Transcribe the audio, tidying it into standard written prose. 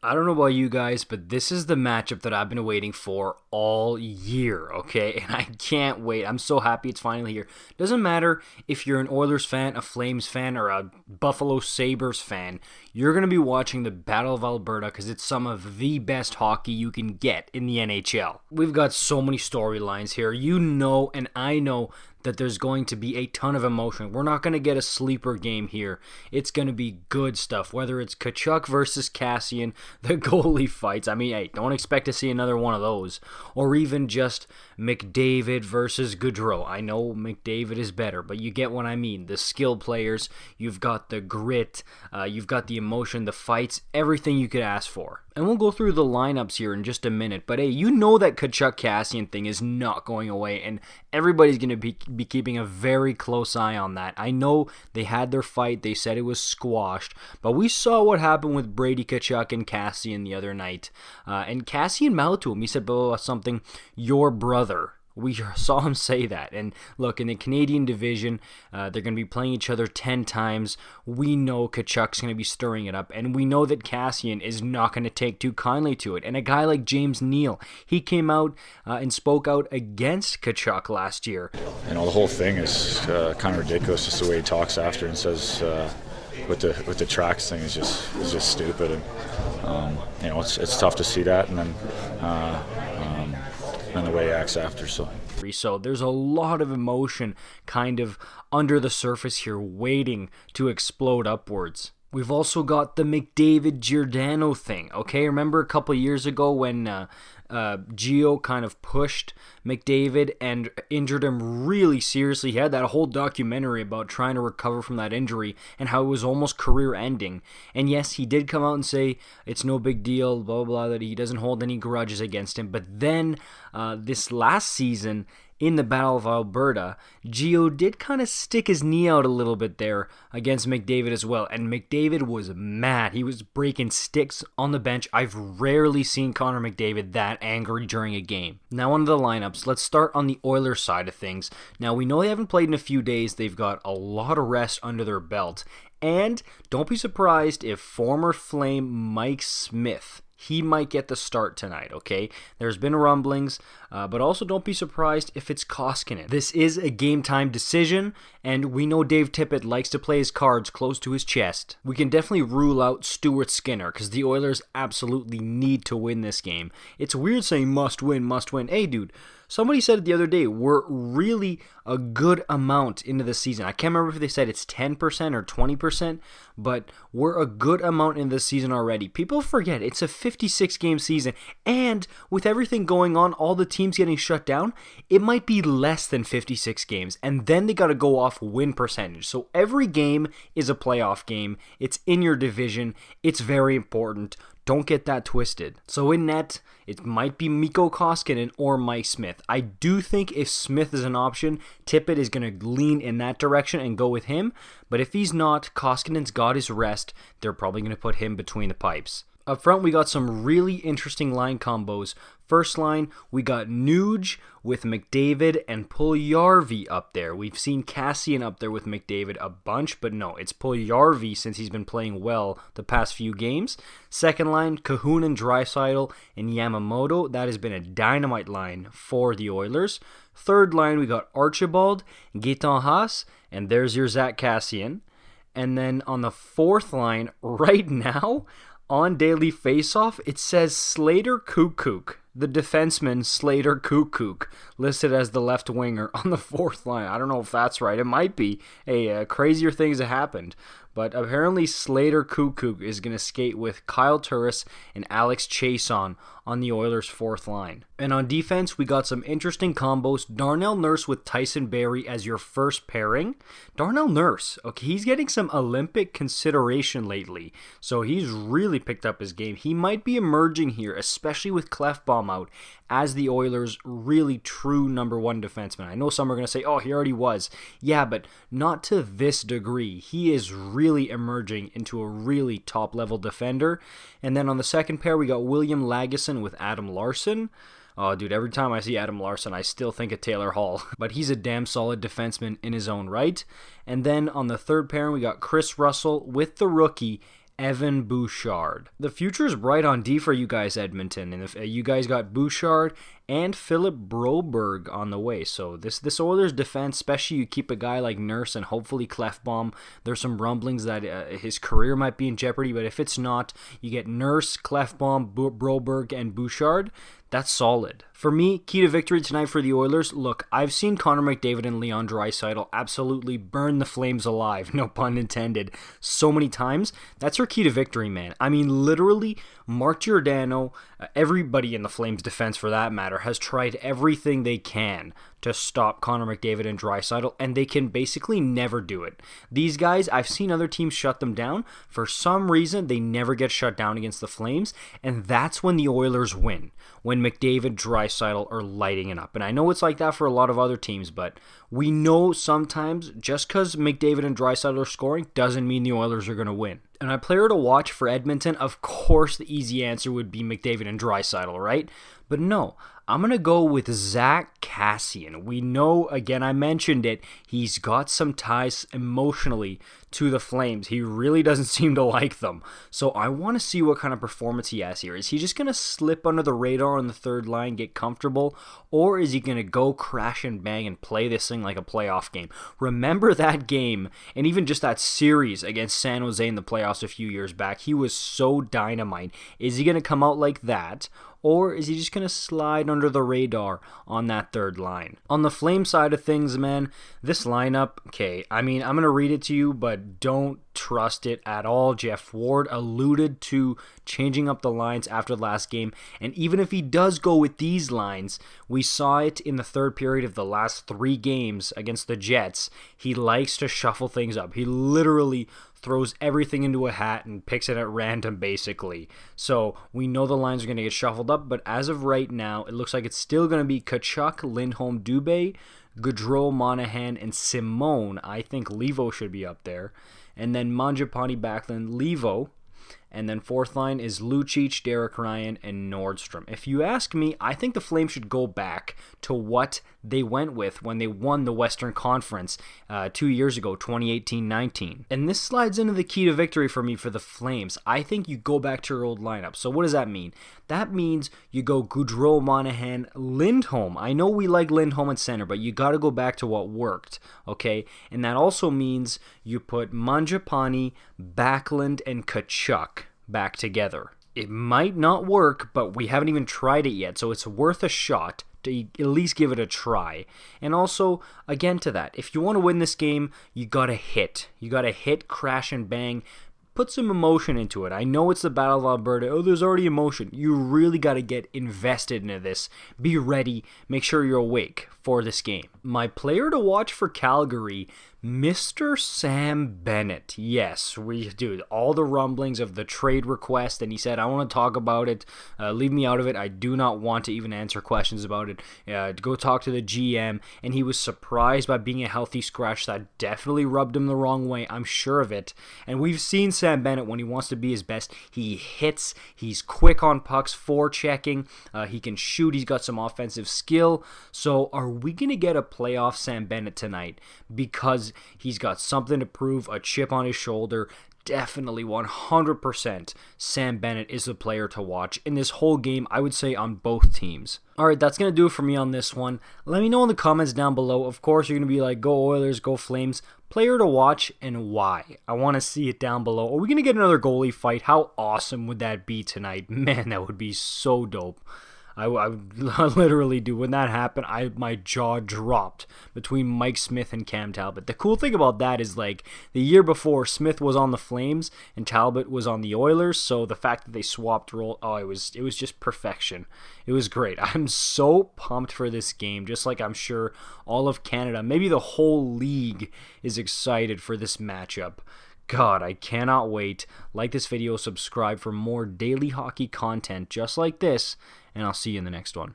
I don't know about you guys, but this is the matchup that I've been waiting for all year, okay? And I can't wait. I'm so happy it's finally here. Doesn't matter if you're an Oilers fan, a Flames fan, or a Buffalo Sabres fan. You're going to be watching the Battle of Alberta because it's some of the best hockey you can get in the NHL. We've got so many storylines here. You know and I know that there's going to be a ton of emotion. We're not going to get a sleeper game here. It's going to be good stuff, whether it's Tkachuk versus Kassian, the goalie fights. I mean, hey, don't expect to see another one of those. Or even just McDavid versus Gaudreau. I know McDavid is better, but you get what I mean. The skill players, you've got the grit, you've got the emotion, the fights, everything you could ask for. And we'll go through the lineups here in just a minute. But hey, you know that Tkachuk-Kassian thing is not going away, and everybody's going to be keeping a very close eye on that. I know they had their fight. They said it was squashed. But we saw what happened with Brady Tkachuk and Kassian the other night. And Kassian mouthed to him. He said, blah, something, your brother. We saw him say that. And look, in the Canadian division, they're going to be playing each other 10 times. We know Tkachuk's going to be stirring it up. And we know that Kassian is not going to take too kindly to it. And a guy like James Neal, he came out and spoke out against Tkachuk last year. You know, the whole thing is kind of ridiculous, just the way he talks after and says with the tracks thing is just stupid. And, you know, it's tough to see that. And then and the way he acts after. So there's a lot of emotion kind of under the surface here waiting to explode upwards. We've also got the McDavid Giordano thing, okay? Remember a couple years ago when Gio kind of pushed McDavid and injured him really seriously? He had that whole documentary about trying to recover from that injury and how it was almost career-ending. And yes, he did come out and say it's no big deal, blah, blah, blah, that he doesn't hold any grudges against him. But then this last season, in the Battle of Alberta, Gio did kind of stick his knee out a little bit there against McDavid as well, and McDavid was mad. He was breaking sticks on the bench. I've rarely seen Connor McDavid that angry during a game. Now on to the lineups. Let's start on the Oilers side of things. Now we know they haven't played in a few days. They've got a lot of rest under their belt, and don't be surprised if former Flame Mike Smith, he might get the start tonight, okay? There's been rumblings, but also don't be surprised if it's Koskinen. This is a game-time decision, and we know Dave Tippett likes to play his cards close to his chest. We can definitely rule out Stuart Skinner, because the Oilers absolutely need to win this game. It's weird saying must win, must win. Hey, dude, somebody said it the other day, we're really a good amount into the season. I can't remember if they said it's 10% or 20%, but we're a good amount into the season already. People forget it's a 56-game season, and with everything going on, all the teams getting shut down, it might be less than 56 games, and then they got to go off win percentage. So every game is a playoff game. It's in your division. It's very important. Don't get that twisted. So in net, it might be Mikko Koskinen or Mike Smith. I do think if Smith is an option, Tippett is going to lean in that direction and go with him. But if he's not, Koskinen's got his rest. They're probably going to put him between the pipes. Up front, we got some really interesting line combos. First line, we got Nuge with McDavid and Puljujarvi up there. We've seen Kassian up there with McDavid a bunch, but no, it's Puljujarvi since he's been playing well the past few games. Second line, Kahun and Draisaitl and Yamamoto. That has been a dynamite line for the Oilers. Third line, we got Archibald, Gaetan Haas, and there's your Zack Kassian. And then on the fourth line, right now, on Daily Faceoff, it says Slater Kukuk, the defenseman Slater Kukuk, listed as the left winger on the fourth line. I don't know if that's right. It might be. Hey, crazier things have happened. But apparently Slater Kukuk is going to skate with Kyle Turris and Alex Chason on the Oilers' fourth line. And on defense, we got some interesting combos. Darnell Nurse with Tyson Barrie as your first pairing. Darnell Nurse, okay, he's getting some Olympic consideration lately, so he's really picked up his game. He might be emerging here, especially with Clefbaum out, as the Oilers' really true number one defenseman. I know some are going to say, oh, he already was. Yeah, but not to this degree. He is really emerging into a really top-level defender. And then on the second pair, we got William Lagesson with Adam Larson. Oh, dude, every time I see Adam Larson, I still think of Taylor Hall. But he's a damn solid defenseman in his own right. And then on the third pairing, we got Chris Russell with the rookie, Evan Bouchard. The future is bright on D for you guys, Edmonton, and if you guys got Bouchard and Philip Broberg on the way. So this Oilers defense, especially you keep a guy like Nurse and hopefully Clefbaum. There's some rumblings that his career might be in jeopardy, but if it's not, you get Nurse, Clefbaum, Broberg, and Bouchard. That's solid. For me, key to victory tonight for the Oilers. Look, I've seen Connor McDavid and Leon Draisaitl absolutely burn the Flames alive, no pun intended, so many times. That's your key to victory, man. I mean, literally, Mark Giordano, everybody in the Flames defense for that matter, has tried everything they can to stop Connor McDavid and Draisaitl, and they can basically never do it. These guys, I've seen other teams shut them down. For some reason, they never get shut down against the Flames, and that's when the Oilers win. When McDavid, Draisaitl are lighting it up. And I know it's like that for a lot of other teams, but we know sometimes just because McDavid and Draisaitl are scoring doesn't mean the Oilers are going to win. And a player to watch for Edmonton, of course the easy answer would be McDavid and Draisaitl, right? But no, I'm going to go with Zack Kassian. We know, again, I mentioned it, he's got some ties emotionally to the Flames. He really doesn't seem to like them. So I want to see what kind of performance he has here. Is he just going to slip under the radar on the third line, get comfortable, or is he going to go crash and bang and play this thing like a playoff game? Remember that game, and even just that series against San Jose in the playoffs a few years back. He was so dynamite. Is he going to come out like that? Or is he just going to slide under the radar on that third line? On the Flame side of things, man, this lineup, okay, I mean, I'm going to read it to you, but don't trust it at all. Jeff Ward alluded to changing up the lines after the last game, and even if he does go with these lines, we saw it in the third period of the last 3 games against the Jets. He likes to shuffle things up. He literally throws everything into a hat and picks it at random, basically. So we know the lines are going to get shuffled up, but as of right now, it looks like it's still going to be Tkachuk, Lindholm, Dubé, Gaudreau, Monahan, and Simone. I think Levo should be up there. And then Mangiapane, Backlund, Levo. And then fourth line is Lucic, Derek Ryan, and Nordstrom. If you ask me, I think the Flames should go back to what they went with when they won the Western Conference 2 years ago, 2018-19. And this slides into the key to victory for me for the Flames. I think you go back to your old lineup. So what does that mean? That means you go Gaudreau, Monahan, Lindholm. I know we like Lindholm at center, but you got to go back to what worked, okay? And that also means you put Mangiapane, Backlund, and Tkachuk back together. It might not work, but we haven't even tried it yet, so it's worth a shot to at least give it a try. And also, again to that, if you want to win this game, you gotta hit. You gotta hit, crash, and bang. Put some emotion into it. I know it's the Battle of Alberta. Oh, there's already emotion. You really got to get invested into this. Be ready. Make sure you're awake for this game. My player to watch for Calgary, Mr. Sam Bennett. Yes, dude, all the rumblings of the trade request, and he said, I want to talk about it. Leave me out of it. I do not want to even answer questions about it. Go talk to the GM. And he was surprised by being a healthy scratch. That definitely rubbed him the wrong way. I'm sure of it. And we've seen Sam Bennett when he wants to be his best. He hits. He's quick on pucks, forechecking. He can shoot. He's got some offensive skill. So are we going to get a playoff Sam Bennett tonight? Because he's got something to prove, a chip on his shoulder. Definitely 100% Sam Bennett is the player to watch in this whole game, I would say, on both teams. Alright, that's going to do it for me on this one. Let me know in the comments down below. Of course, you're going to be like, go Oilers, go Flames. Player to watch and why. I want to see it down below. Are we going to get another goalie fight? How awesome would that be tonight? Man, that would be so dope. I would literally do. When that happened, my jaw dropped between Mike Smith and Cam Talbot. The cool thing about that is, like, the year before, Smith was on the Flames and Talbot was on the Oilers, so the fact that they swapped role, it was just perfection. It was great. I'm so pumped for this game, just like I'm sure all of Canada, maybe the whole league, is excited for this matchup. God, I cannot wait. Like this video, subscribe for more daily hockey content just like this, and I'll see you in the next one.